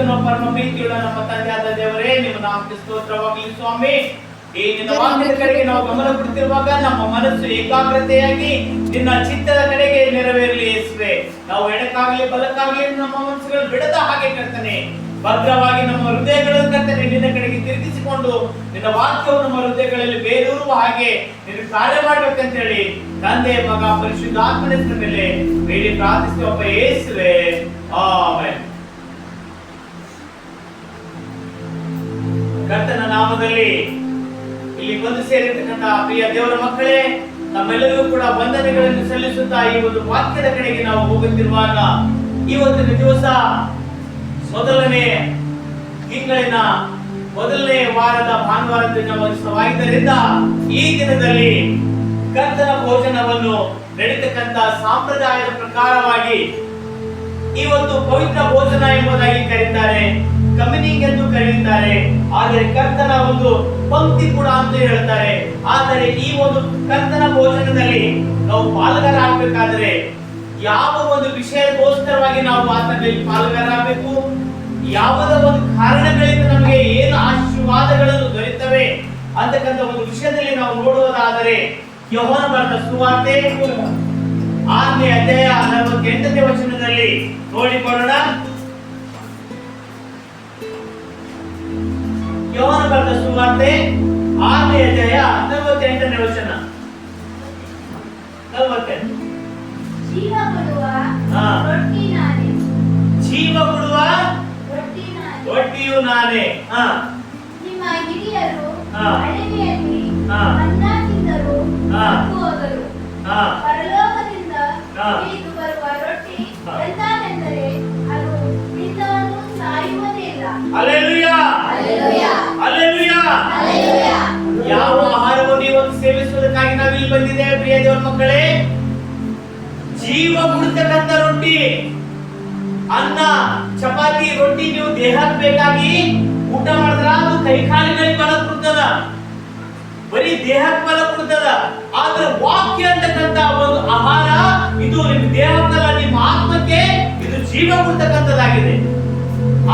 ಪರಿಶುದ್ಧನ ಪರಮ ಪ್ರೀತಿಯುಳ್ಳ ನಮ್ಮ ತಂದೆಯಾದ ದೇವರೇ, ನಿಮ್ಮ ನಾಮಕ್ಕೆ ಸ್ತೋತ್ರವಾಗಲಿ ಸ್ವಾಮಿ. ಈ ನಿನ್ನ ವಾಕ್ಯದ ಕಡೆಗೆ ನಾವು ಗಮನ ಕೊಡ್ತಿರುವಾಗ ನಮ್ಮ ಮನಸ್ಸು ಏಕಾಗ್ರತೆಯಾಗಿ ನಿನ್ನ ಚಿತ್ತದ ಕಡೆಗೆ ನೆರವೇರಲಿ ಯೇಸುವೆ. ನಾವು ಎಡಕ್ಕಾಗಲಿ ಬಲಕ್ಕಾಗಲಿ ನಮ್ಮ ಮನಸ್ಸುಗಳು ಬಿಡದ ಹಾಗೆ ಕರ್ತನೆ, ಭದ್ರವಾಗಿ ನಮ್ಮ ಹೃದಯಗಳನ್ನು ಕರ್ತನೆ ನಿನ್ನ ಕಡೆಗೆ ತಿರುಗಿಸಿಕೊಂಡು ನಿನ್ನ ವಾಕ್ಯವು ನಮ್ಮ ಹೃದಯಗಳಲ್ಲಿ ಬೇರೂರುವ ಹಾಗೆ ನೀನು ಕಾರ್ಯ ಮಾಡ್ಬೇಕಂತ ಹೇಳಿ ತಂದೆ ಮಗ ಪರಿಶುದ್ಧಾತ್ಮನ ಮೇಲೆ ಬೇಡಿ ಪ್ರಾರ್ಥಿಸುವ ಯೇಸುವೆ, ಆಮೆನ್. ಕರ್ತನ ನಾಮದಲ್ಲಿ ಇಲ್ಲಿ ಬಂದು ಸೇರಿರ್ತಕ್ಕಂಥ ಪ್ರಿಯ ದೇವರ ಮಕ್ಕಳೇ, ನಮ್ಮೆಲ್ಲರಿಗೂ ಕೂಡ ವಂದನೆಗಳನ್ನು ಸಲ್ಲಿಸುತ್ತಾ ಈ ಒಂದು ವಾಕ್ಯದ ಕಡೆಗೆ ನಾವು ಹೋಗುತ್ತಿರುವಾಗ, ಇವತ್ತಿನ ದಿವಸ ಮೊದಲನೇ ತಿಂಗಳಿನ ಮೊದಲನೇ ವಾರದ ಭಾನುವಾರ ದಿನವಾಗಿದ್ದರಿಂದ ಈ ದಿನದಲ್ಲಿ ಕರ್ತನ ಭೋಜನವನ್ನು ನಡೀತಕ್ಕಂಥ ಸಂಪ್ರದಾಯದ ಪ್ರಕಾರವಾಗಿ ಈ ಒಂದು ಪವಿತ್ರ ಭೋಜನ ಎಂಬುದಾಗಿ ಕರೀತಾರೆ, ಕಮ್ಯುನಿಂಗ್ ಎಂದು ಕರೆಯುತ್ತಾರೆ. ಆದರೆ ಕರ್ತನ ಒಂದು ಪಂಕ್ತಿ ಕೂಡ ಅಂತ ಹೇಳ್ತಾರೆ. ಆದರೆ ಈ ಒಂದು ಕರ್ತನ ಭೋಜನದಲ್ಲಿ ನಾವು ಪಾಲುಗಾರರಾಗಬೇಕಾದ್ರೆ ಯಾವ ಒಂದು ವಿಷಯಕ್ಕೋಸ್ಕರವಾಗಿ ನಾವು ಆತನಲ್ಲಿ ಪಾಲುಗಾರರಾಗಬೇಕು, ಯಾವುದ ಒಂದು ಕಾರಣಗಳಿಂದ ನಮಗೆ ಏನು ಆಶೀರ್ವಾದಗಳನ್ನು ದೊರೆಯುತ್ತವೆ ಅಂತಕ್ಕಂಥ ಒಂದು ವಿಷಯದಲ್ಲಿ ನಾವು ನೋಡುವುದಾದರೆ, ಯೋಹಾನ ಬರೆದ ಸುವಾರ್ತೆ 6ನೇ ಅಧ್ಯಾಯ 48ನೇ ವಚನದಲ್ಲಿ ನೋಡಿಕೊಳ್ಳೋಣ. ಯೋಹಾನ ಬರೆದ ಸುವಾರ್ತೆ 6ನೇ ಅಧ್ಯಾಯ 48ನೇ ವಚನ. 48. ಜೀವ ಕೊಡುವ ರೊಟ್ಟಿ ನಾನೇ, ಜೀವ ಕೊಡುವ ರೊಟ್ಟಿಯು ನಾನೇ. ನಿಮ್ಮ ಹಿರಿಯರು ಅಡವಿಯಲ್ಲಿ ಮನ್ನಾ ತಿಂದರು ಹೋದರು. ಪರಲೋಕದಿಂದ ಇಳಿದು ಬರುವ ರೊಟ್ಟಿ ಎಂತಾನೆಂದರೆ ಅದು ತಿಂದವನು ಸಾಯುವುದೇ ಇಲ್ಲ. Hallelujah, hallelujah, hallelujah. ಯಾವ ಆಹಾರವನ್ನು ಇವತ್ತು ಸೇವಿಸುವುದಕ್ಕಾಗಿ ನಾವು ಇಲ್ಲಿ ಬಂದಿದ್ದೇವೆ ಪ್ರಿಯ ದೇವರ ಮಕ್ಕಳೇ? ಜೀವ ಕೊಡ್ತಕ್ಕಂಥ ರೊಟ್ಟಿ. ಅನ್ನ, ಚಪಾತಿ, ರೊಟ್ಟಿ ನೀವು ದೇಹಕ್ಕೆ ಬೇಕಾಗಿ ಊಟ ಮಾಡಿದ್ರ ಅದು ಕೈಕಾಲಿಗಳಿಗೆ ಬಲ ಕೊಡ್ತದ, ಬರೀ ದೇಹಕ್ಕೆ ಬಲ ಕೊಡ್ತದ. ಆದ್ರೆ ವಾಕ್ಯ ಅಂತಕ್ಕಂಥ ಒಂದು ಆಹಾರ ಇದು ನಿಮ್ಮ ದೇಹಕ್ಕಲ್ಲ, ನಿಮ್ಮ ಆತ್ಮಕ್ಕೆ ಇದು ಜೀವ ಕೊಡ್ತಕ್ಕಂಥದ್ದಾಗಿದೆ.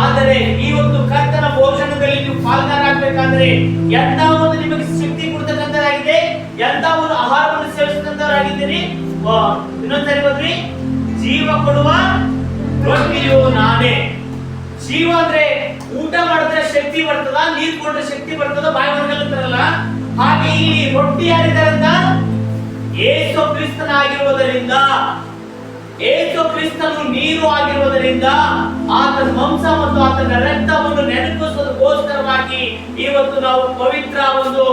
ಆದರೆ ಈ ಒಂದು ಕರ್ತನ ಭೋಜನದಲ್ಲಿ ನೀವು ಪಾಲ್ಗಾರಾಗಬೇಕಾದ್ರೆ ಎಂತ ಒಂದು ನಿಮಗೆ ಶಕ್ತಿ ಕೊಡ್ತಕ್ಕಂಥದ್ದಾಗಿದೆ, ಎಂತ ಒಂದು ಆಹಾರವನ್ನು ಸೇವಿಸ್ತಕ್ಕಂಥವರಾಗಿದ್ದೀರಿ. ಇನ್ನೊಂದ್ಸರಿ ಬಂದ್ರಿ, ಜೀವ ಕೊಡುವ ರೊಟ್ಟಿಯು ನಾನೇ. ಜೀವ ಅಂದ್ರೆ ಊಟ ಮಾಡಿದ್ರೆ ಶಕ್ತಿ ಬರ್ತದ, ನೀರು ಕೊಟ್ರೆ ಶಕ್ತಿ ಬರ್ತದ, ಬಾಯಿ ಹೊರಗಲ್ತಾರಲ್ಲ ಹಾಗೆ ಇಲ್ಲಿ ರೊಟ್ಟಿ ಯಾರಿದಾರಂತ? ಯೇಸು ಕ್ರಿಸ್ತನಾಗಿರುವುದರಿಂದ, ಯೇಸು ಕ್ರಿಸ್ತನು ನೀರು ಆಗಿರುವುದರಿಂದ ಆತನ ಮಾಂಸ ಮತ್ತು ಆತನ ರಕ್ತವನ್ನು ನೆನಪಿಸುವುದಕ್ಕೋಸ್ಕರವಾಗಿ ಇವತ್ತು ನಾವು ಪವಿತ್ರ ಒಂದು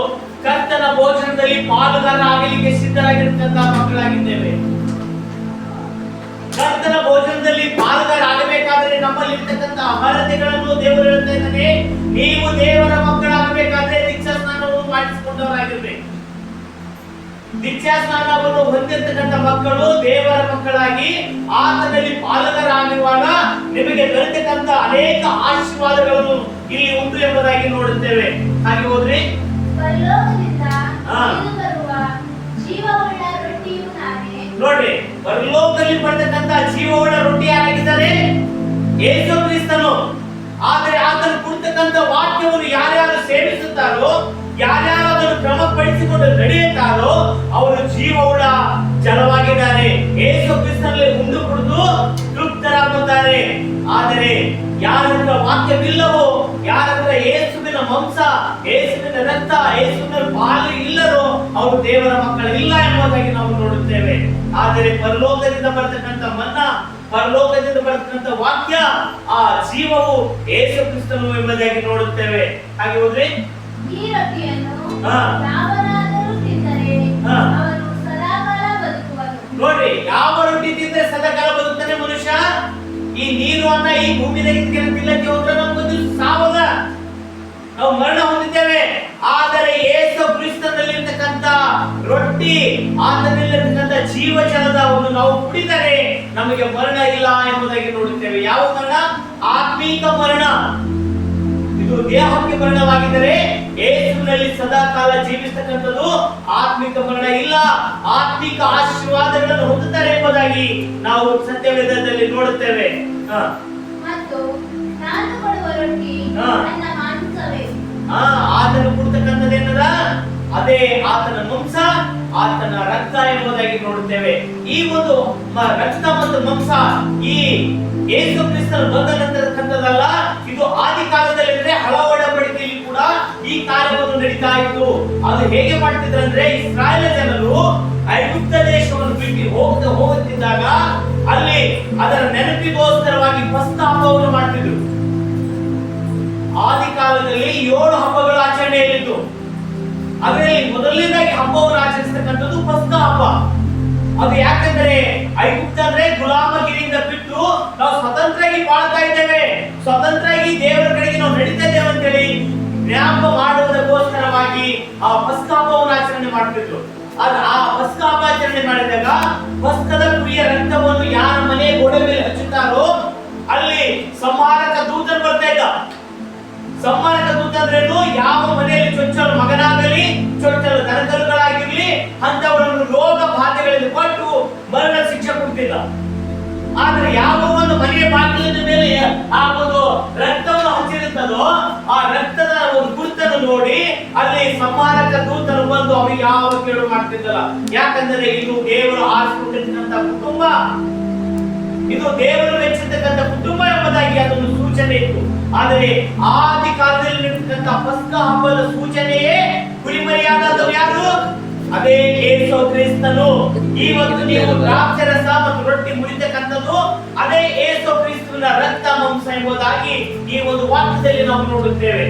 ಕರ್ತನ ಭೋಜನದಲ್ಲಿ ಪಾಲುಗಾರರಾಗಲಿಕ್ಕೆ ಸಿದ್ಧರಾಗಿರ್ತಕ್ಕಂಥ ಮಕ್ಕಳಾಗಿದ್ದೇವೆ. ಕರ್ತನ ಭೋಜನದಲ್ಲಿ ಪಾಲುಗಾರರಾಗಬೇಕಾದ್ರೆ ನಮ್ಮಲ್ಲಿ ಇರ್ತಕ್ಕಂಥ ಅರ್ಹತೆಗಳನ್ನು ದೇವರು ಹೇಳ್ತಾ ಇದ್ದಾನೆ. ನೀವು ದೇವರ ಮಕ್ಕಳಾಗಬೇಕಾದ್ರೆ ದೀಕ್ಷಾ ಸ್ನಾನವನ್ನು ಮಾಡಿಸಿಕೊಂಡವರಾಗಿರ್ಬೇಕು. ದೀಕ್ಷಾ ಸ್ನಾನವನ್ನು ಹೊಂದಿರತಕ್ಕಂಥ ಮಕ್ಕಳು ದೇವರ ಮಕ್ಕಳಾಗಿ ಆತನಲ್ಲಿ ಪಾಲುಗಾರರಾಗಿರುವಾಗ ನಿಮಗೆ ದೊರೆತಕ್ಕಂಥ ಅನೇಕ ಆಶೀರ್ವಾದಗಳನ್ನು ಇಲ್ಲಿ ಉಂಟು ಎಂಬುದಾಗಿ ನೋಡುತ್ತೇವೆ. ಹಾಗೆ ಹೋದ್ರಿ, ನೋಡಿ, ಪರಲೋಕದಲ್ಲಿ ಬರ್ತಕ್ಕಂಥ ಜೀವವುಳ್ಳ ರೊಟ್ಟಿ ಯಾರಾಗಿದ್ದಾರೆ? ಯೇಸು ಕ್ರಿಸ್ತನು. ಆದರೆ ಆತನು ಕೊಡ್ತಕ್ಕಂಥ ವಾಕ್ಯವನ್ನು ಯಾರ್ಯಾರು ಸೇವಿಸುತ್ತಾರೋ, ಯಾರ್ಯಾರು ಅದನ್ನು ಕ್ರಮಪಡಿಸಿಕೊಂಡು ನಡೆಯುತ್ತಾರೋ ಅವರು ಜೀವವುಳ್ಳ ಜಲವಾಗಿದ್ದಾರೆ. ಯೇಸು ಕ್ರಿಸ್ತನಲ್ಲಿ ಉಂಡು ಕುಡಿದು ತೃಪ್ತರಾಗುತ್ತಾರೆ. ಆದರೆ ಯಾರ ವಾಕ್ಯವಿಲ್ಲವೋ, ಯಾರ ಯೇಸುವಿನ ಮಾಂಸ, ಯೇಸುವಿನ ರಕ್ತ, ಯೇಸುವಿನ ಪಾಲು ಇಲ್ಲರೋ ಅವರು ದೇವರ ಮಕ್ಕಳಿಲ್ಲ ಎಂಬುದಾಗಿ ನಾವು ನೋಡುತ್ತೇವೆ. ಆದರೆ ಪರಲೋಕದಿಂದ ಬರ್ತಕ್ಕಂಥ ಮನ್ನಾ, ಪರಲೋಕದಿಂದ ಬರ್ತಕ್ಕಂಥ ವಾಕ್ಯ, ಆ ಜೀವವು ಯೇಸು ಕ್ರಿಸ್ತನು ಎಂಬುದಾಗಿ ನೋಡುತ್ತೇವೆ. ಹಾಗೆ ಹೋದ್ರೆ ಈ ರೊಟ್ಟಿಯನ್ನು ಯಾವನಾದರೂ ತಿಂದರೆ ಅವನು ಸದಾಕಾಲ ಬದುಕುವನು. ನೋಡಿ, ಯಾವ ರೊಟ್ಟಿ ತಿಂದರೆ ಸದಾಕಾಲ ಬದುಕ್ತಾನೆ ಮನುಷ್ಯ? ಈ ನೀರು ಅನ್ನ ಈ ಭೂಮಿಯಲ್ಲಿ ತಿನ್ನಕ್ಕೆ ಹೋದ್ರೆ ನಮ್ಗೊಂದು ಸಾವಲ್ಲ, ನಾವು ಮರಣ ಹೊಂದಿದ್ದೇವೆ. ಆದರೆ ಯೇಸು ಕ್ರಿಸ್ತನಲ್ಲಿರ್ತಕ್ಕಂಥ ರೊಟ್ಟಿ, ಆತನಲ್ಲಿರ್ತಕ್ಕಂಥ ಜೀವಜಲವನ್ನು ನಾವು ಕುಡಿದರೆ ನಮಗೆ ಮರಣ ಇಲ್ಲ ಎಂಬುದಾಗಿ ನೋಡುತ್ತೇವೆ. ಯಾವ ಮರಣ? ಆತ್ಮೀಕ ಮರಣ. ಇದು ದೇಹಕ್ಕೆ ಮರಣವಾಗಿದ್ದರೆ ಯೇಸುವಿನಲ್ಲಿ ಸದಾಕಾಲ ಜೀವಿಸತಕ್ಕಂಥದ್ದು ಆತ್ಮಿಕ ಮರಣ ಇಲ್ಲ, ಆತ್ಮಿಕ ಆಶೀರ್ವಾದಗಳನ್ನು ಹೊಂದುತ್ತಾರೆ ಎಂಬುದಾಗಿ ನಾವು ಸತ್ಯವೇದದಲ್ಲಿ ನೋಡುತ್ತೇವೆ. ಮತ್ತು ನಾನು ರೊಟ್ಟಿ ಹಾ. ನನ್ನ ಮಾಂಸವೇ. ಆತನು ಕೊಡ್ತಕ್ಕಂಥದ್ದೇನದ ಅದೇ ಆತನ ಮಾಂಸ, ಆತನ ರಕ್ತ ಎಂಬುದಾಗಿ ನೋಡುತ್ತೇವೆ. ಈ ಒಂದು ರಕ್ತ ಮತ್ತು ಮಾಂಸ ಈ ಯೇಸು ಕ್ರಿಸ್ತನು ಬಂದ ನಂತರಕ್ಕಂಥದ್ದಲ್ಲ, ಇದು ಆದಿ ಕಾಲದಲ್ಲಿ ಹಳ ಒಡಂಬಡಿಕೆಯಲ್ಲಿ ಕೂಡ ಈ ಕಾರ್ಯವನ್ನು ನಡೀತಾ ಇತ್ತು. ಅದು ಹೇಗೆ ಮಾಡ್ತಿದ್ರಂದ್ರೆ, ಇಸ್ರಾಯೇಲ್ ಜನರು ಐಗುಪ್ತ ದೇಶವನ್ನು ಬಿಟ್ಟು ಹೋಗುತ್ತಿದ್ದಾಗ ಅಲ್ಲಿ ಅದರ ನೆನಪಿಗೋಸ್ಕರವಾಗಿ ಪಸ್ಕ ಹಬ್ಬವನ್ನು ಮಾಡ್ತಿದ್ರು. ಆದಿ ಕಾಲದಲ್ಲಿ 7 ಹಬ್ಬಗಳು ಆಚರಣೆಯಲ್ಲಿತ್ತು. ಅದರಲ್ಲಿ ಮೊದಲನೇದಾಗಿ ಹಬ್ಬವನ್ನು ಆಚರಿಸತಕ್ಕಂಥದ್ದು ಪಸ್ಕ ಹಬ್ಬ. ಅದು ಯಾಕಂದ್ರೆ ಐಗುಪ್ತ ಅಂದ್ರೆ ಗುಲಾಮಗಿರಿಯಿಂದ ಬಿಟ್ಟು ನಾವು ಸ್ವತಂತ್ರವಾಗಿ ಬಾಳ್ತಾ ಇದ್ದೇವೆ, ಸ್ವತಂತ್ರವಾಗಿ ದೇವರ ಕಡೆಗೆ ನಾವು ನಡೀತಾ ಇದ್ದೇವೆ ಅಂತೇಳಿ ಜ್ಞಾಪಕ ಮಾಡುವುದಕ್ಕೋಸ್ಕರವಾಗಿ ಆ ಪಸ್ಕ ಹಬ್ಬವನ್ನು ಆಚರಣೆ ಮಾಡ್ತಿದ್ರು. ಆ ಪಸ್ಕ ಹಬ್ಬ ಆಚರಣೆ ಮಾಡಿದಾಗ ಪಸ್ಕದ ಕುರಿಯ ರಕ್ತವನ್ನು ಯಾರ ಮನೆ ಗೋಡೆ ಮೇಲೆ ಹಚ್ಚುತ್ತಾರೋ ಅಲ್ಲಿ ಸಂಹಾರಕ ದೂತರು ಬರ್ತಾ ಇದ್ದ. ಸಂಹಾರಕ ದೂತ ಅಂದ್ರೇನು? ಯಾವ ಮನೆಯಲ್ಲಿ ಚೊಚ್ಚಲು ಮಗನಾಗಲಿ ಚೊಚ್ಚಲು ದನಕರುಗಳಾಗಿರ್ಲಿ ಅಂತವರನ್ನು ರೋಗ ಬಾಧೆಗಳಲ್ಲಿ ಕೊಟ್ಟು ಮರಣ ಶಿಕ್ಷೆ ಕೊಡ್ತಿದ್ದ. ಆದ್ರೆ ಯಾವ ಒಂದು ಮನೆಯ ಬಾಗಿಲಿನ ಮೇಲೆ ಆ ಒಂದು ರಕ್ತವನ್ನು ಹಚ್ಚಿರುತ್ತದೋ ಆ ರಕ್ತದ ಒಂದು ಗುರುತನ್ನು ನೋಡಿ ಅಲ್ಲಿ ಸಂಹಾರಕ ದೂತರು ಬಂದು ಅವರಿಗೆ ಯಾವ ಕೇಳು ಮಾಡ್ತಿದ್ದಲ್ಲ. ಯಾಕಂದ್ರೆ ಇದು ದೇವರು ಆರಿಸಿಕೊಂಡಿರ್ತಕ್ಕಂಥ ಕುಟುಂಬ, ಇದು ದೇವರು ಮೆಚ್ಚಿರ್ತಕ್ಕಂಥ ಕುಟುಂಬ ಎಂಬುದಾಗಿ ಅದೊಂದು ಸೂಚನೆ ಇತ್ತು. ಆದರೆ ಆದಿ ಕಾಲದಲ್ಲಿ ನಡೆಸಿದಂತ ಪಸ್ಕ ಹಬ್ಬದ ಸೂಚನೆಯೇ ಕುರಿಮರಿಯಾದದ್ದು ಯಾರು? ಅದೇ ಯೇಸು ಕ್ರಿಸ್ತನು. ಇವತ್ತು ನೀವು ದ್ರಾಕ್ಷರಸ ಮತ್ತು ರೊಟ್ಟಿ ಮುರಿತಕ್ಕಂಥದ್ದು ಅದೇ ಯೇಸು ಕ್ರಿಸ್ತನ ರಕ್ತ ಮಾಂಸ ಎಂಬುದಾಗಿ ಈ ಒಂದು ವಾಕ್ಯದಲ್ಲಿ ನಾವು ನೋಡುತ್ತೇವೆ.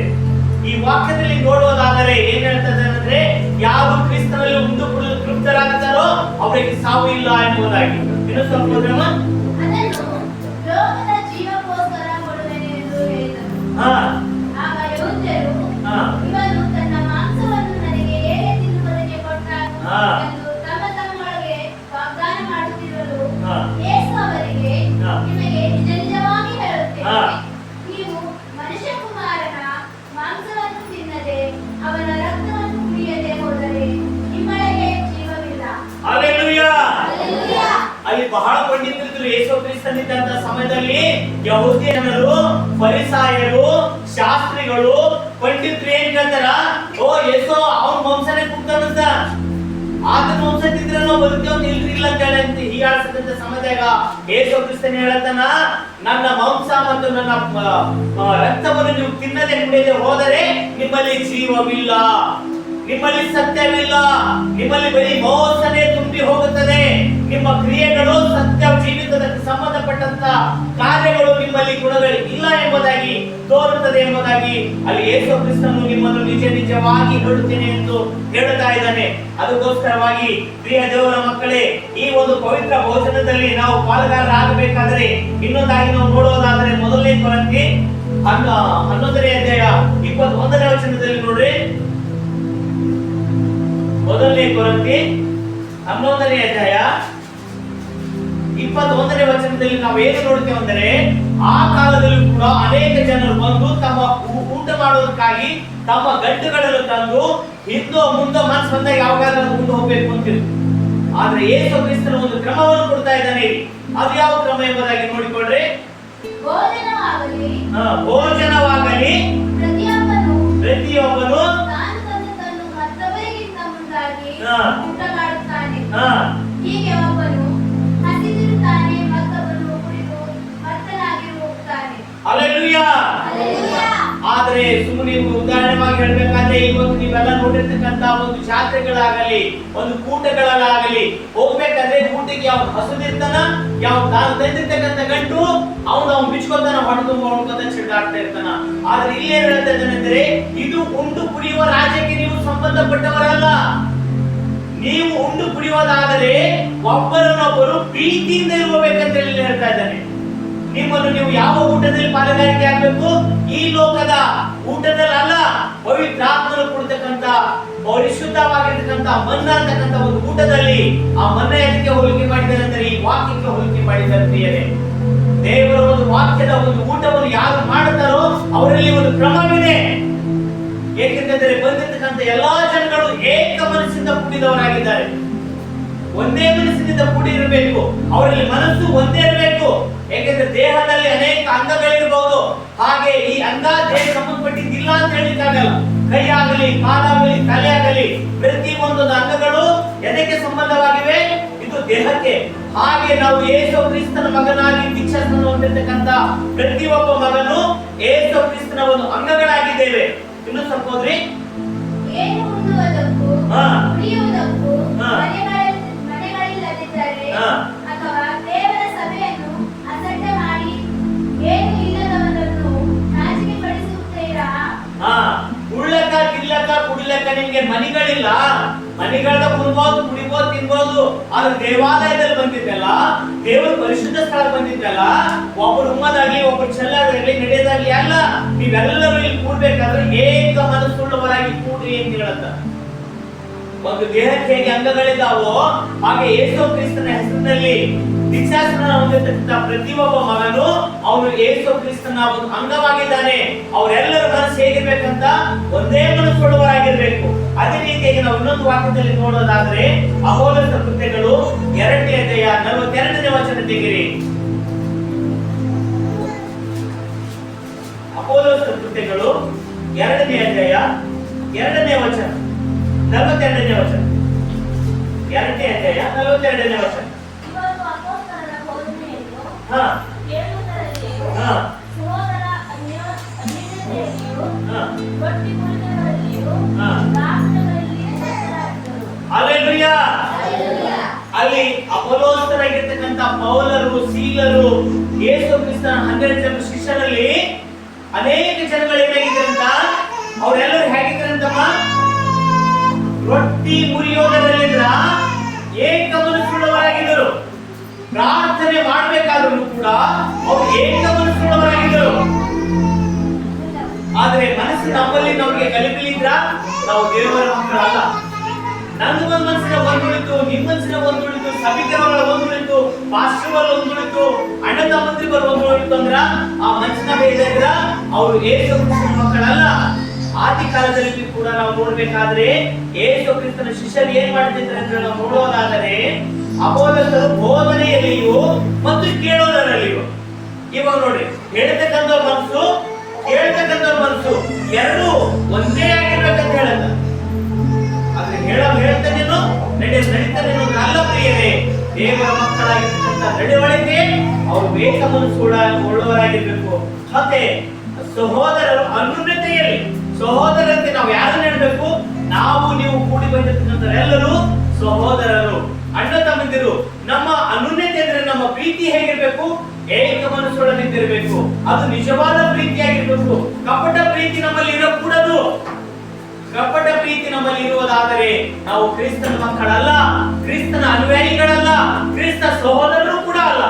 ಈ ವಾಕ್ಯದಲ್ಲಿ ನೋಡುವುದಾದರೆ ಏನ್ ಹೇಳ್ತದೆ ಅಂದ್ರೆ, ಯಾರು ಕ್ರಿಸ್ತನಲ್ಲಿ ಉಂಡು ಕುಡಿದು ತೃಪ್ತರಾಗುತ್ತಾರೋ ಅವರಿಗೆ ಸಾವು ಇಲ್ಲ ಎಂಬುದಾಗಿ. ಇನ್ನು ಸ್ವಲ್ಪ ಅದನ್ನು ಲೋಕದ ಜೀವಕ್ಕೋಸ್ಕರ ಕೊಡುವೆನು ಎಂದು ಹೇಳಿದನು. ಆಗ ಯೆಹೂದ್ಯರು ಇವನು ತನ್ನ ಮಾಂಸವನ್ನು ನನಗೆ ಹೇಗೆ ತಿನ್ನುವುದಕ್ಕೆ ಕೊಟ್ಟಾನು ಎಂದು ತಮ್ಮ ತಮ್ಮೊಳಗೆ ವಾಗ್ದಾನ ಮಾಡುತ್ತಿರಲು ಯೇಸು ಅವರಿಗೆ, ನಿಮಗೆ ನಿಜ ನಿಜವಾಗಿ ಹೇಳುತ್ತೇನೆ, ನೀವು ಮನುಷ್ಯಕುಮಾರನ ಮಾಂಸವನ್ನು ತಿನ್ನದೆ ಅವನ ರಕ್ತವನ್ನು ಕುಡಿಯದೆ ಹೋದರೆ ನಿಮ್ಮೊಳಗೆ ಜೀವವಿಲ್ಲ. ಹಲ್ಲೆಲೂಯಾ. ಹಲ್ಲೆಲೂಯಾ. ಅಲ್ಲಿ ಬಹಳ ಪಂಡಿತರಿದ್ರು ಯೇಸು ಕ್ರಿಸ್ತನಿದ್ದಂತ ಸಮಯದಲ್ಲಿ. ಯಹೂದ್ಯರು, ಫರಿಸಾಯರು, ಶಾಸ್ತ್ರಿಗಳು, ಪಂಡಿತರು ಏನ್ ಹೇಳ್ತಾರ, ಓ ಯೇಸು ಅವನ ಮಾಂಸನೇ ಕುಡ್ತಾನಂತ, ಆತನ ಮಾಂಸ ತಿಂದ್ರೆ ನಾವು ಬದುಕೇವ್ ಇಲ್ಲ ಅಂತ ಹೇಳಂತ ಹೀಗಾಡ್ಸಕ್ಕಂತ ಸಮಯದಾಗ ಯೇಸು ಕ್ರಿಸ್ತನ ಹೇಳತಾನ, ನನ್ನ ಮಾಂಸ ಮತ್ತು ನನ್ನ ರಕ್ತವನ್ನು ನೀವು ತಿನ್ನದೆ ಕುಡಿಯದೆ ಹೋದರೆ ನಿಮ್ಮಲ್ಲಿ ಜೀವವಿಲ್ಲ, ನಿಮ್ಮಲ್ಲಿ ಸತ್ಯವಿಲ್ಲ, ನಿಮ್ಮಲ್ಲಿ ಬರೀ ಮೋಸನೆ ತುಂಬಿ ಹೋಗುತ್ತದೆ, ನಿಮ್ಮ ಕ್ರಿಯೆಗಳು ಸತ್ಯ ಜೀವಿತಕ್ಕೆ ಸಂಬಂಧಪಟ್ಟಂತ ಕಾರ್ಯಗಳು ನಿಮ್ಮಲ್ಲಿ ಗುಣಗಳು ಇಲ್ಲ ಎಂಬುದಾಗಿ ತೋರುತ್ತದೆ ಎಂಬುದಾಗಿ ಅಲ್ಲಿ ಯೇಸು ಕ್ರಿಸ್ತನು ನಿಮ್ಮನ್ನು ನಿಜ ನಿಜವಾಗಿ ಹೇಳುತ್ತೇನೆ ಎಂದು ಹೇಳುತ್ತಾ ಇದ್ದಾನೆ. ಅದಕ್ಕೋಸ್ಕರವಾಗಿ ಪ್ರಿಯ ದೇವರ ಮಕ್ಕಳೇ, ಈ ಒಂದು ಪವಿತ್ರ ಭೋಜನದಲ್ಲಿ ನಾವು ಪಾಲುಗಾರರಾಗಬೇಕಾದರೆ ಇನ್ನೊಂದಾಗಿ ನಾವು ನೋಡುವುದಾದರೆ ಮೊದಲನೇ ಕೊರಿಂಥಿ 11ನೇ ಅಧ್ಯಾಯ 21ನೇ ವಚನದಲ್ಲಿ ನೋಡ್ರಿ. ಮೊದಲನೇ ಕೊರಿಂಥಿ 11ನೇ ಅಧ್ಯಾಯ 21ನೇ ವಚನದಲ್ಲಿ ನಾವು ಏನು ನೋಡ್ತೇವೆ ಅಂದರೆ, ಆ ಕಾಲದಲ್ಲಿ ಕೂಡ ಅನೇಕ ಜನರು ಬಂದು ತಮ್ಮ ಊಟ ಮಾಡುವುದಕ್ಕಾಗಿ ತಮ್ಮ ಗಂಟುಗಳನ್ನು ತಂದು ಹಿಂದೋ ಮುಂದೋ ಮನಸ್ಸು ಬಂದಾಗ ಯಾವಾಗಾದ್ರೂ ಮುಂದೆ ಹೋಗ್ಬೇಕು ಅಂತಿದ್ರು. ಆದ್ರೆ ಯೇಸು ಕ್ರಿಸ್ತನ ಒಂದು ಕ್ರಮವನ್ನು ಕೊಡ್ತಾ ಇದ್ದಾನೆ. ಅದು ಯಾವ ಕ್ರಮ ಎಂಬುದಾಗಿ ನೋಡಿಕೊಂಡ್ರೆ, ಭೋಜನವಾಗಲಿ ಪ್ರತಿಯೊಬ್ಬನು ತಾನು ಮತ್ತೊಬ್ಬರಿಗಿಂತ ಮುಂದಾಗಿ ಊಟ ಮಾಡುತ್ತಾನೆ. ಹೀಗೆ ಒಬ್ಬನು ಹಸಿದಿರುತ್ತಾನೆ, ಮತ್ತೊಬ್ಬನು ಕುಡಿದು ಮತ್ತನಾಗಿ ಹೋಗುತ್ತಾನೆ. ಹಲ್ಲೆಲೂಯಾ. ಆದ್ರೆ ಸುಮ್ಮನೆ ಉದಾಹರಣೆವಾಗಿ ಹೇಳ್ಬೇಕಾದ್ರೆ, ಇವತ್ತು ನೀವೆಲ್ಲ ನೋಡಿರ್ತಕ್ಕಂತ ಒಂದು ಜಾತ್ರೆಗಳಾಗಲಿ ಒಂದು ಕೂಟಗಳಾಗಲಿ ಹೋಗ್ಬೇಕಾದ್ರೆ ಊಟಕ್ಕೆ ಯಾವ ಹಸುದಿರ್ತಾನ, ಯಾವ ತಾನು ತಂದಿರ್ತಕ್ಕಂಥ ಗಂಟು ಅವ್ನು ಬಿಚ್ಕೊತಾನ, ಹೊಡೆದು ಚಿಡ್ದಾಡ್ತಾ ಇರ್ತಾನ. ಆದ್ರೆ ಇಲ್ಲೇನ್ ಹೇಳ್ತಾ ಇದ್ದಾನೆಂದ್ರೆ, ಇದು ಉಂಡು ಕುಡಿಯುವ ರಾಜ್ಯಕ್ಕೆ ನೀವು ಸಂಬಂಧಪಟ್ಟವರಲ್ಲ. ನೀವು ಉಂಡು ಕುಡಿಯುವುದಾದರೆ ಒಬ್ಬರನ್ನೊಬ್ಬರು ಪ್ರೀತಿಯಿಂದ ಇರಬೇಕಂತ ಹೇಳಿ ಹೇಳ್ತಾ ಇದ್ದಾನೆ. ನಿಮ್ಮನ್ನು ನೀವು ಯಾವ ಊಟದಲ್ಲಿ ಪಾಲುಗಾರಿಕೆ ಆಗಬೇಕು? ಈ ಲೋಕದ ಊಟದಲ್ಲಿ ಅಲ್ಲ, ಪವಿತ್ರಾತ್ಮನು ಕೊಡ್ತಕ್ಕಂತ ಪರಿಶುದ್ಧವಾಗಿರ್ತಕ್ಕಂಥ ಮನ್ನ ಅಂತಕ್ಕಂಥ ಒಂದು ಊಟದಲ್ಲಿ. ಆ ಮನ್ನ ಎದಕ್ಕೆ ಹೋಲಿಕೆ ಮಾಡಿದ್ದಾರೆ ಅಂದರೆ, ಈ ವಾಕ್ಯಕ್ಕೆ ಹೋಲಿಕೆ ಮಾಡಿದ್ದಾರೆ. ದೇವರ ಒಂದು ವಾಕ್ಯದ ಒಂದು ಊಟವನ್ನು ಯಾರು ಮಾಡುತ್ತಾರೋ ಅವರಲ್ಲಿ ಒಂದು ಕ್ರಮವಿದೆ. ಏಕೆಂದರೆ ಬಂದಿರ್ತಕ್ಕಂಥ ಎಲ್ಲಾ ಜನಗಳು ಏಕ ಮನಸ್ಸಿಂದ ಕೂಡಿದವರಾಗಿದ್ದಾರೆ. ಒಂದೇ ಮನಸ್ಸಿನಿಂದ ಕೂಡಿರಬೇಕು. ಅವರಲ್ಲಿ ಮನಸ್ಸು ಒಂದೇ ಇರಬೇಕು. ಯಾಕೆಂದ್ರೆ ದೇಹದಲ್ಲಿ ಅನೇಕ ಅಂಗಗಳಿರಬಹುದು. ಹಾಗೆ ಈ ಅಂಗ ದೇಹ ಸಂಬಂಧಪಟ್ಟಿದ್ದಿಲ್ಲ ಅಂತ ಹೇಳಿಕ್ಕಾಗಲ್ಲ. ಕೈ ಆಗಲಿ, ಕಾಲಾಗಲಿ, ತಲೆ ಆಗಲಿ, ಪ್ರತಿ ಒಂದೊಂದು ಅಂಗಗಳು ಎದಕ್ಕೆ ಸಂಬಂಧವಾಗಿವೆ? ಇದು ದೇಹಕ್ಕೆ. ಹಾಗೆ ನಾವು ಯೇಸು ಕ್ರಿಸ್ತನ ಮಗನಾಗಿ ದೀಕ್ಷಾಸ್ನಾನ ಹೊಂದಿರತಕ್ಕಂತ ಪ್ರತಿಯೊಬ್ಬ ಮಗನು ಯೇಸು ಕ್ರಿಸ್ತನ ಒಂದು ಅಂಗಗಳಾಗಿದ್ದೇವೆ. ಇನ್ನು ಸ್ವಲ್ಪ ಹೋದ್ರಿ. ಏನು ಉಣ್ಣುವುದಕ್ಕೂ ಕುಡಿಯುವುದಕ್ಕೂ ಮನೆಗಳಿಲ್ಲದಿದ್ದರೆ ಅಥವಾ ದೇವರ ಸಭೆಯನ್ನು ಅಸಡ್ಡೆ ಮಾಡಿ ಏನು ಇಲ್ಲದವರನ್ನು ನಾಚಿಕೆ ಪಡಿಸುತ್ತೀರಾ? ಉಳ್ಳಕ, ತಿಲ್ಲಕ, ಕುಡಿಲಕ ನಿಮ್ಗೆ ಮನೆಗಳಿಲ್ಲ. ಮನೆಗಳನ್ನ ಕುಡ್ಬೋದು, ಕುಡಿಬೋದು, ತಿನ್ಬೋದು. ಆದ್ರೆ ದೇವಾಲಯದಲ್ಲಿ ಬಂದಿದ್ದಲ್ಲ, ದೇವರ ಪರಿಶುದ್ಧ ಸ್ಥಳ ಬಂದಿದ್ದಲ್ಲ, ಒಬ್ಬರು ಉಮ್ಮದಾಗ್ಲಿ, ಒಬ್ಬರು ಚೆಲ್ಲಾದಾಗ್ಲಿ, ನಡೆಯೋದಾಗ್ಲಿ ಅಲ್ಲ. ನೀವೆಲ್ಲರೂ ಇಲ್ಲಿ ಕೂಡ್ಬೇಕಾದ್ರೆ ಏಕ ಮನಸ್ಸುಳ್ಳವರಾಗಿ ಕೂಡ್ರಿ ಅಂತ ಹೇಳತ್ತ. ಒಂದು ದೇಹಕ್ಕೆ ಹೇಗೆ ಅಂಗಗಳಿದ್ದಾವೋ ಹಾಗೆ ಯೇಸು ಕ್ರಿಸ್ತನ ಹೆಸರಿನಲ್ಲಿ ದೀಕ್ಷಾಸ್ನಾನ ಹೊಂದಿರತಕ್ಕಂತ ಪ್ರತಿಯೊಬ್ಬ ಮಗನು ಅವನು ಯೇಸು ಕ್ರಿಸ್ತನ ಒಂದು ಅಂಗವಾಗಿದ್ದಾನೆ. ಅವರೆಲ್ಲರ ಮನಸ್ಸು ಹೇಗಿರ್ಬೇಕಂತ ಒಂದೇ ಮನಸ್ಸುಳ್ಳವರಾಗಿರ್ಬೇಕು. ಅದೇ ರೀತಿಯಾಗಿ ನಾವು ಇನ್ನೊಂದು ವಾಕ್ಯದಲ್ಲಿ ನೋಡೋದಾದ್ರೆ ಅಪೊಸ್ತಲರ ಕೃತ್ಯಗಳು 2ನೇ ಅಧ್ಯಾಯ 42ನೇ ವಚನ ತೆಗಿರಿ. ಅಪೊಸ್ತಲರ ಕೃತ್ಯಗಳು 2ನೇ ಅಧ್ಯಾಯ 2ನೇ ವಚನ 42ನೇ ವಚನ. 2ನೇ ಅಧ್ಯಾಯ 42ನೇ ವಚನ. ಇವರು ಅಪೊಸ್ತಲರ ಬೋಧನೆಯನ್ನು ಕೇಳುವುದರಲ್ಲಿಯೂ ಸಹೋದರ ಅನ್ಯೋನ್ಯತೆಯಲ್ಲಿಯೂ ರೊಟ್ಟಿ ಮುರಿಯುವುದರಲ್ಲಿಯೂ ಪ್ರಾರ್ಥನೆಗಳಲ್ಲಿ ನಿರತರಾಗಿದ್ದರು. ಹಲ್ಲೆಲೂಯಾ. ಅಲ್ಲಿ ಅಪೊಸ್ತಲರಾಗಿರ್ತಕ್ಕಂಥ ಪೌಲರು, ಸೀಲರು, ಯೇಸು ಕ್ರಿಸ್ತನ 12 ಜನ ಶಿಷ್ಯರಲ್ಲಿ ಅನೇಕ ಜನಗಳು ಏನಾಗಿದ್ರಂತ? ಅವರೆಲ್ಲರೂ ಹೇಗಿದ್ರಂತಮ್ಮ? ರೊಟ್ಟಿ ಮುರಿಯೋದರಲ್ಲಿಂದ ಏಕ ಮನಸ್ಸುಳ್ಳವರಾಗಿದ್ದರು. ಪ್ರಾರ್ಥನೆ ಮಾಡಬೇಕಾದ್ರೂ ಕೂಡ ಅವರು ಏಕ ಮನಸ್ಸುಳ್ಳವರಾಗಿದ್ದರು. ಆದ್ರೆ ಮನಸ್ಸು ನಮ್ಮಲ್ಲಿ ನಮಗೆ ಗಲಿಬಿಲಿದ್ರ ನಾವು ದೇವರ ಮಕ್ಕಳಲ್ಲ. ನಂದೊಂದು ಮನಸ್ಸಿನ ಒಂದುಳಿತು, ನಿಮ್ಮ ಮನಸ್ಸಿನ ಒಂದುಳಿತು, ಸಭಿಕರವರ ಒಂದುಳಿತು, ಪಾಸ್ಟರ್ವರ ಒಂದುಳಿತು, ಅಣ್ಣ ತಮ್ಮಂದಿರ ಒಂದುಳಿತು ಅಂದ್ರ ಆ ಮನಸ್ಸಿನ ಬೇಯಿದ್ರ ಅವರು ಯೇಸು ಕ್ರಿಸ್ತನ ಮಕ್ಕಳಲ್ಲ. ಆದಿ ಕಾಲದಲ್ಲಿ ಕೂಡ ನಾವು ನೋಡ್ಬೇಕಾದ್ರೆ ಯೇಸು ಕ್ರಿಸ್ತನ ಶಿಷ್ಯರು ಏನ್ ಮಾಡ್ತಿದ್ರು ಅಂತ ನಾವು ನೋಡೋದಾದರೆ ಅಪೊಸ್ತಲರು ಬೋಧನೆಯಲ್ಲಿಯೂ ಮತ್ತು ಕೇಳೋದರಲ್ಲಿಯೂ. ಇವಾಗ ನೋಡ್ರಿ, ಹೇಳ್ತಕ್ಕಂಥ ಮನಸ್ಸು, ಕೇಳ್ತಕ್ಕಂಥ ಮನಸ್ಸು ಎರಡೂ ಒಂದೇ ಆಗಿರ್ಬೇಕಂತ ಹೇಳಲ್ಲ. ಆದ್ರೆ ಹೇಳ್ತಾನೇನು ನಡೀತಾನೇನು ಅಲ್ಲ ಪ್ರಿಯರೇ. ದೇವರ ಮಕ್ಕಳಾಗಿರ್ತಕ್ಕಂಥ ನಡವಳಿಕೆ ಅವರು ಏಕ ಮನಸ್ಸು ಉಳ್ಳವರಾಗಿರ್ಬೇಕು. ಮತ್ತೆ ಸಹೋದರರು ಅನ್ಯೋನ್ಯತೆಯಲ್ಲಿ, ಸಹೋದರಂತೆ ನಾವು ಯಾರನ್ನ ಹೇಳ್ಬೇಕು? ನಾವು ನೀವು ಕೂಡಿ ಬಂದಿರ್ತಕ್ಕಂಥವರೆಲ್ಲರೂ ಸಹೋದರರು, ಅಣ್ಣ ತಮ್ಮಂದಿರು. ನಮ್ಮ ಅನ್ಯೋನ್ಯತೆ ಅಂದ್ರೆ ನಮ್ಮ ಪ್ರೀತಿ ಹೇಗಿರ್ಬೇಕು? ಏಕ ಮನಸ್ಸೊಳಗಿರಬೇಕು. ಅದು ನಿಜವಾದ ಪ್ರೀತಿಯಾಗಿರ್ಬೇಕು. ಕಪಟ ಪ್ರೀತಿ ನಮ್ಮಲ್ಲಿ ಇರಕೂಡದು. ಕಪಟ ಪ್ರೀತಿ ನಮ್ಮಲ್ಲಿ ಇರುವುದಾದರೆ ನಾವು ಕ್ರಿಸ್ತನ ಮಕ್ಕಳಲ್ಲ, ಕ್ರಿಸ್ತನ ಅನುಯಾಯಿಗಳಲ್ಲ, ಕ್ರಿಸ್ತ ಸಹೋದರರು ಕೂಡ ಅಲ್ಲ.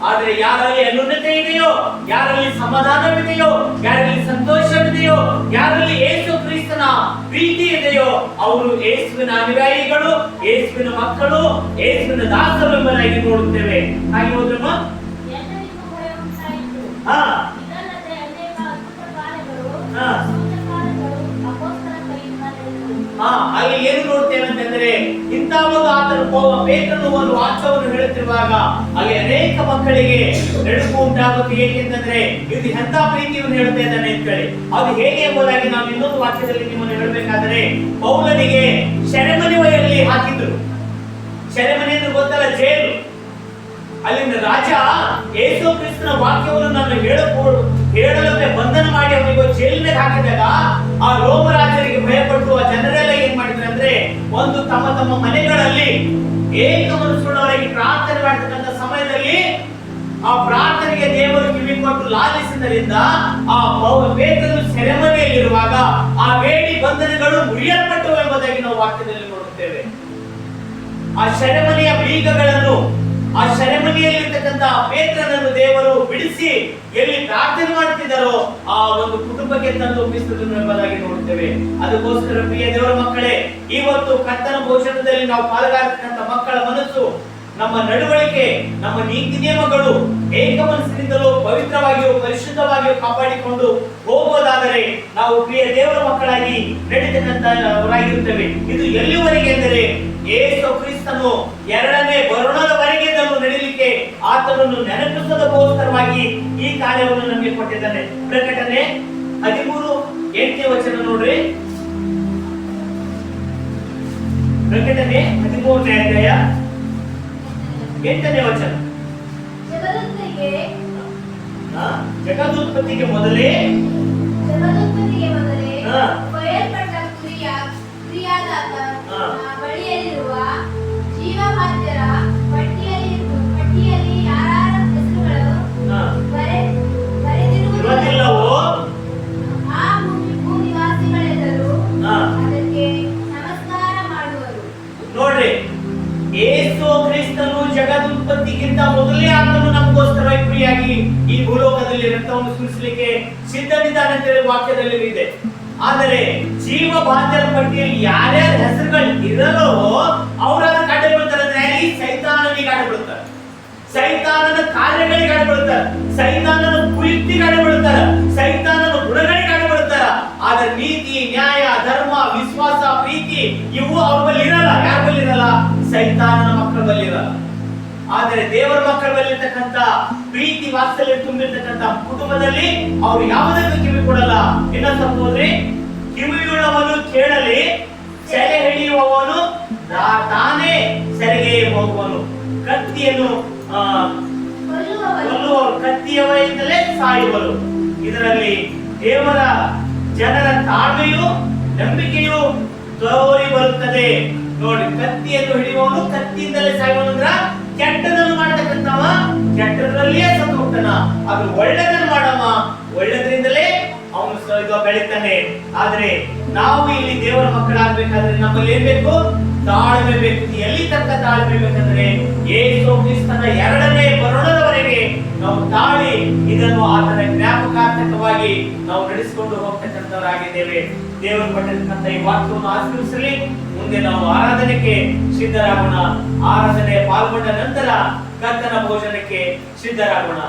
ಆದ್ರೆ ಯಾರಲ್ಲಿ ಅನ್ಯೋನ್ಯತೆ ಇದೆಯೋ, ಯಾರಲ್ಲಿ ಸಮಾಧಾನವಿದೆಯೋ, ಯಾರಲ್ಲಿ ಸಂತೋಷವಿದೆಯೋ, ಯಾರಲ್ಲಿ ಯೇಸು ಕ್ರಿಸ್ತನ ಪ್ರೀತಿ ಇದೆಯೋ ಅವರು ಯೇಸುವಿನ ಅನುಯಾಯಿಗಳು, ಯೇಸುವಿನ ಮಕ್ಕಳು, ಯೇಸುವಿನ ದಾಸರು ಎಂಬುದಾಗಿ ನೋಡುತ್ತೇವೆ. ಹಾಗೆ ಹೋದ್ರಮ್ಮ ಇದಲ್ಲದೆ ಅನೇಕ ಅದ್ಭುತ ಕಾರ್ಯಗಳು ಅಲ್ಲಿ ಏನು ನೋಡ್ತೇವೆ ಅಂತಂದ್ರೆ ಇಂಥ ಒಂದು ಆತನ ಪೇತ್ರನು ಒಂದು ವಾಕ್ಯವನ್ನು ಹೇಳುತ್ತಿರುವಾಗ ಅಲ್ಲಿ ಅನೇಕ ಮಕ್ಕಳಿಗೆ ನಡುಕು ಉಂಟಾಗುತ್ತೆ. ಏಕೆಂತಂದ್ರೆ ಇದು ಎಂತ ಪ್ರೀತಿಯನ್ನು ಹೇಳ್ತಾ ಇದ್ದಾನೆ ಅಂತ ಹೇಳಿ. ಅದು ಹೇಗೆ ಎಂಬುದಾಗಿ ನಾವು ಇನ್ನೊಂದು ವಾಕ್ಯದಲ್ಲಿ ನಿಮ್ಮನ್ನು ಹೇಳಬೇಕಾದರೆ ಪೌಲನಿಗೆ ಸೆರೆಮನೆಯಲ್ಲಿ ಹಾಕಿದ್ರು. ಸೆರೆಮನೆ ಅಂದ್ರೆ ಗೊತ್ತಲ್ಲ, ಜೈಲು. ಅಲ್ಲಿಂದ ರಾಜ ಯೇಸು ಕ್ರಿಸ್ತನ ವಾಕ್ಯವನ್ನು ನಾನು ಹೇಳಲಂತೆ ಬಂಧನ ಮಾಡಿ ಅವನಿಗೆ ಜೈಲಿನಾಗ ಹಾಕಿದಾಗ ಆ ರೋಮ ರಾಜರಿಗೆ ಭಯಪಟ್ಟು ಆ ಜನರೆಲ್ಲ ಏನ್ ಮಾಡಿದ್ರು ಅಂದ್ರೆ ಒಂದು ತಮ್ಮ ತಮ್ಮ ಮನೆಗಳಲ್ಲಿ ಏಕ ಮನಸ್ಸುಳ್ಳವರಾಗಿ ಪ್ರಾರ್ಥನೆ ಮಾಡತಕ್ಕಂಥ ಸಮಯದಲ್ಲಿ ಆ ಪ್ರಾರ್ಥನೆಗೆ ದೇವರು ಕಿವಿ ಕೊಟ್ಟು ಲಾಲಿಸಿದ್ದರಿಂದ ಆ ಪೇತ್ರನು ಸೆರೆಮನೆಯಲ್ಲಿರುವಾಗ ಆ ಬೇಡಿ ಬಂಧನಗಳು ಮುರಿಯಲ್ಪಟ್ಟವು ಎಂಬುದಾಗಿ ನಾವು ವಾಕ್ಯದಲ್ಲಿ ನೋಡುತ್ತೇವೆ. ಆ ಸೆರೆಮನೆಯ ಬೀಗಗಳನ್ನು, ಆ ಸೆರೆಮನೆಯಲ್ಲಿರ್ತಕ್ಕಂಥ ಪೇತ್ರನನ್ನು ದೇವರು ಬಿಡಿಸಿ ಎಲ್ಲಿ ಪ್ರಾರ್ಥನೆ ಮಾಡುತ್ತಿದ್ದಾರೋ ಆ ಒಂದು ಕುಟುಂಬಕ್ಕೆ ತಂದು ಒಪ್ಪಿಸುವುದನ್ನು ಎಂಬುದಾಗಿ ನೋಡುತ್ತೇವೆ. ಅದಕ್ಕೋಸ್ಕರ ಪ್ರಿಯ ದೇವರ ಮಕ್ಕಳೇ, ಇವತ್ತು ಕರ್ತನ ಭೋಜನದಲ್ಲಿ ನಾವು ಪಾಲ್ಗೊಳ್ಳತಕ್ಕಂಥ ಮಕ್ಕಳ ಮನಸ್ಸು, ನಮ್ಮ ನಡವಳಿಕೆ, ನಮ್ಮ ನೀತಿ ನಿಯಮಗಳು ಏಕ ಮನಸ್ಸಿನಿಂದಲೂ ಪವಿತ್ರವಾಗಿಯೂ ಪರಿಶುದ್ಧವಾಗಿಯೂ ಕಾಪಾಡಿಕೊಂಡು ಹೋಗುವುದಾದರೆ ನಾವು ಪ್ರಿಯ ದೇವರ ಮಕ್ಕಳಾಗಿ ನಡೀತಕ್ಕಂಥವರಾಗಿರುತ್ತೇವೆ. ಇದು ಎಲ್ಲಿವರೆಗೆ ಎಂದರೆ ಯೇಸು ಕ್ರಿಸ್ತನು ಎರಡನೇ ಬರುಣದವರೆಗೆ ನಾವು ನಡೀಲಿಕ್ಕೆ ಆತನನ್ನು ನೆನಪಿಸೋದಕ್ಕೋಸ್ಕರವಾಗಿ ಈ ಕಾರ್ಯವನ್ನು ನಮಗೆ ಕೊಟ್ಟಿದ್ದಾನೆ. ಪ್ರಕಟಣೆ 13:8 ನೋಡ್ರಿ. ಪ್ರಕಟಣೆ 13:8. ಜಗದುತ್ಪತ್ತಿಗೆ ಮೊದಲೇ ಕೊಯ್ಯಲ್ಪಟ್ಟ ಕ್ರಿಯಾದಾತ ಬಳಿಯಲ್ಲಿರುವ ಜೀವಮಾರ್ಗರ ಪಟ್ಟಿಯಲ್ಲಿ ಯಾರ ಹೆಸರುಗಳು ಬರೆದಿರುವುದಿಲ್ಲವೋ ಆ ಭೂನಿವಾಸಿಗಳೆಲ್ಲರೂ ಅದಕ್ಕೆ ನಮಸ್ಕಾರ ಮಾಡುವರು. ನೋಡ್ರಿ, ಯೇಸು ಕ್ರಿಸ್ತನು ಜಗದುತ್ಪತ್ತಿಗಿಂತ ಮೊದಲೇ ಆತನು ನಮಗೋಸ್ಕರ ಪ್ರಿಯಾಗಿ ಈ ಭೂಲೋಕದಲ್ಲಿ ರಕ್ತವನ್ನು ಸುರಿಸಲಿಕ್ಕೆ ಸಿದ್ಧನಿದ್ದಾನೆ ಅಂತ ಹೇಳಿ ವಾಕ್ಯದಲ್ಲಿ ಇದೆ. ಆದರೆ ಜೀವ ಬಾಧ್ಯರ ಪಟ್ಟಿಯಲ್ಲಿ ಯಾರ್ಯಾರ ಹೆಸರುಗಳು ಇರಲೋ ಅವರನ್ನು ಕಂಡುಬಿಡ್ತಾರೆ. ಸೈತಾನನಿಗೆ ಆಡಬಿಡ್ತಾರೆ, ಸೈತಾನನ ಕಾರ್ಯಗಳಿಗೆ ಆಡಬಿಡ್ತಾರೆ, ಸೈತಾನನ ಕುಯುಕ್ತಿಗೆ ಆಡಬಿಡ್ತಾರೆ, ಸೈತಾನನ ಗುಣಗಳಿಗೆ ಆಡಬಿಡ್ತಾರ. ಆದ್ರೆ ನೀತಿ, ನ್ಯಾಯ, ಧರ್ಮ, ವಿಶ್ವಾಸ, ಪ್ರೀತಿ ಇವು ಅವ್ರ ಬಳಿ ಇರಲ್ಲ. ಯಾರ ಬಳಿ ಇರಲ್ಲ? ಸೈತಾನನ ಮಕ್ಕಳ ಬಳಿ ಇರಲ್ಲ. ಆದರೆ ದೇವರ ಮಕ್ಕಳ ಬಳಿ ಇರ್ತಕ್ಕಂಥ ಪ್ರೀತಿ, ವಾತ್ಸಲ್ಯ ತುಂಬಿರ್ತಕ್ಕಂಥ ಕುಟುಂಬದಲ್ಲಿ ಅವ್ರು ಯಾವುದಕ್ಕೂ ಕಿವಿ ಕೊಡಲ್ಲ. ಇನ್ನ ಸ್ವಲ್ಪ ಹೋದ್ರೆ, ಕಿವಿಯುಳ್ಳವನು ಕೇಳಲಿ, ಸೆರೆ ಹಿಡಿಯುವವನು ತಾನೇ ಸೆರೆಗೆ ಹೋಗುವನು, ಕತ್ತಿಯನ್ನು ಕೊಲ್ಲುವವರು ಕತ್ತಿಯವರಿಂದಲೇ ಸಾಯುವರು. ಇದರಲ್ಲಿ ದೇವರ ಜನರ ತಾಳ್ಮೆಯು ನಂಬಿಕೆಯು ತೋರಿ ಬರುತ್ತದೆ. ನೋಡಿ, ಕತ್ತಿಯನ್ನು ಹಿಡಿಯುವವನು ಕತ್ತಿಯಿಂದಲೇ ಸಾಯುವನು ಅಂದ್ರ ಕೆಟ್ಟದನ್ನು ಮಾಡತಕ್ಕಂಥವ ಕೆಟ್ಟದ್ರಲ್ಲಿಯೇ ಸತ್ತು ಹೋಗ್ತಾನ. ಅದು ಒಳ್ಳೆದನ್ನು ಮಾಡವ ಒಳ್ಳೆದ್ರಿಂದಲೇ ಅವನು ಬೆಳಿತಾನೆ. ಆದ್ರೆ ನಾವು ಇಲ್ಲಿ ದೇವರ ಮಕ್ಕಳಾಗಬೇಕಾದ್ರೆ ನಮ್ಮಲ್ಲಿ ಏನ್ ಬೇಕು? ತಾಳ್ಮೆ ಬೇಕು. ಎಲ್ಲಿ ತನಕ ತಾಳ್ಮೆ ಬೇಕಂದ್ರೆ ಯೇಸು ಕ್ರಿಸ್ತನ ಎರಡನೇ ಬರುಣದವರೆಗೆ ನಾವು ತಾಳಿ ಇದನ್ನು ಆತನ ಜ್ಞಾಪಕಾರ್ಥಕವಾಗಿ ನಾವು ನಡೆಸಿಕೊಂಡು ಹೋಗ್ತಕ್ಕಂಥವರಾಗಿದ್ದೇವೆ. ದೇವರು ಕೊಟ್ಟಿರ್ತಕ್ಕಂಥ ಈ ವಾಕ್ಯವನ್ನು ಆಶೀರ್ವದಿಸಲಿ. ಮುಂದೆ ನಾವು ಆರಾಧನೆಗೆ ಸಿದ್ಧರಾಗೋಣ. ಆರಾಧನೆ ಪಾಲ್ಗೊಂಡ ನಂತರ ಕರ್ತನ ಭೋಜನಕ್ಕೆ ಸಿದ್ಧರಾಗೋಣ.